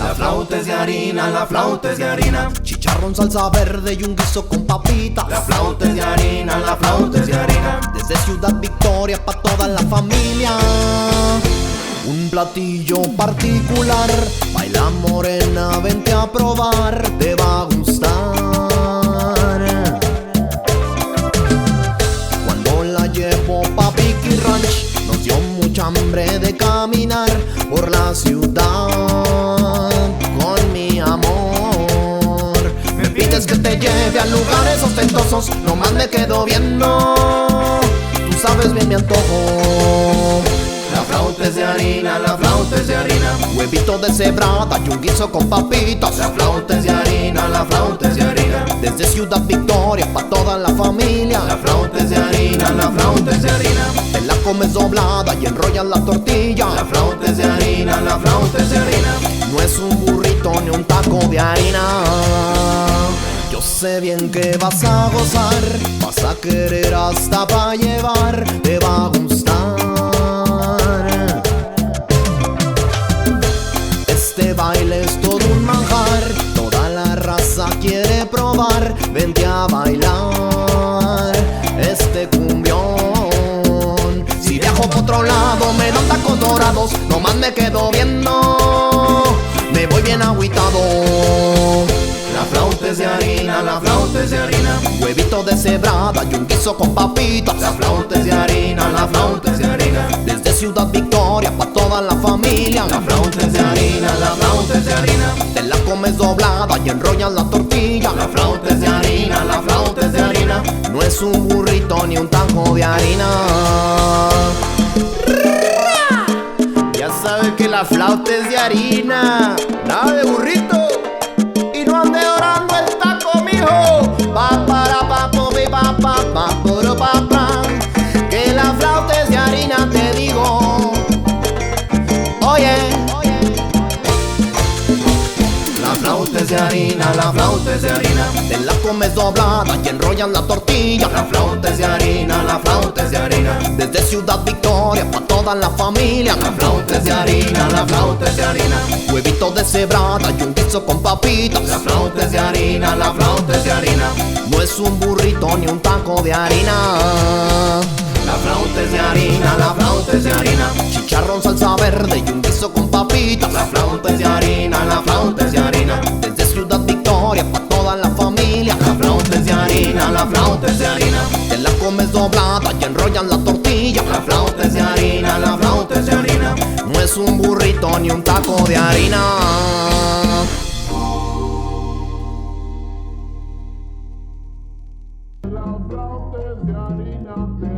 La flauta es de harina, la flauta es de harina. Chicharrón, salsa verde y un guiso con papitas. La flauta es de harina, la flauta es de harina. Desde Ciudad Victoria pa' toda la familia. Un platillo particular, baila morena, vente a probar, te va a gustar. Cuando la llevo pa' Vicky Ranch, nos dio mucha hambre de caminar por la ciudad con mi amor. Me pides que te lleve a lugares ostentosos, nomás me quedo viendo, tú sabes bien mi antojo. La flauta es de harina, la flauta es de harina. Huevito de cebrada y un guiso con papitas. La flauta es de harina, la flauta es de harina. Desde Ciudad Victoria pa' toda la familia. La flauta es de harina, la flauta es de harina. Te la comes doblada y enrollas la tortilla. La flauta es de harina, la flauta es de harina. No es un burrito ni un taco de harina. Yo sé bien que vas a gozar, vas a querer hasta pa' llevar, te va a gustar. Este baile es todo un manjar, toda la raza quiere probar, vente a bailar este cumbión. Si viajo por otro lado me dan tacos dorados, nomás me quedo viendo, me voy bien agüitado. La flauta es de harina, la flauta es de harina. Huevito de cebrada y un guiso con papitas. La flauta es de harina, la flauta es de harina. Desde Ciudad Victoria pa' toda la familia. La flauta es de harina, la flauta es de harina. Te la comes doblada y enrollas la tortilla. La flauta es de harina, la flauta es de harina. No es un burrito ni un taco de harina. Ya sabes que la flauta es de harina, nada de burrito. Y no ande orando el taco, mijo. Pa para pa pobi pa pa pa puro pa pa. Que la flauta es de harina, te digo. Oye. La flauta es de harina, la flauta es de harina. Te la comes doblada y enrollas la tortilla. La flauta es de harina, la flauta es de harina. Desde Ciudad Victoria pa' toda la familia. La flauta es de harina, la flauta es de harina. Huevito de cebrada y un guiso con papitas. La flauta es de harina, la flauta es de harina. No es un burrito ni un taco de harina. La flauta es de harina, la flauta es de harina. Chicharrón, salsa verde y un guiso con papitas. La flauta es de harina, la flauta es de harina. Desde Ciudad Victoria pa' toda la familia. La flauta es de harina, la flauta es de harina. Te la comes doblada y enrollas la tortilla. La flauta es de harina, la flauta es de harina. No es un burrito ni un taco de harina. La flauta es de harina.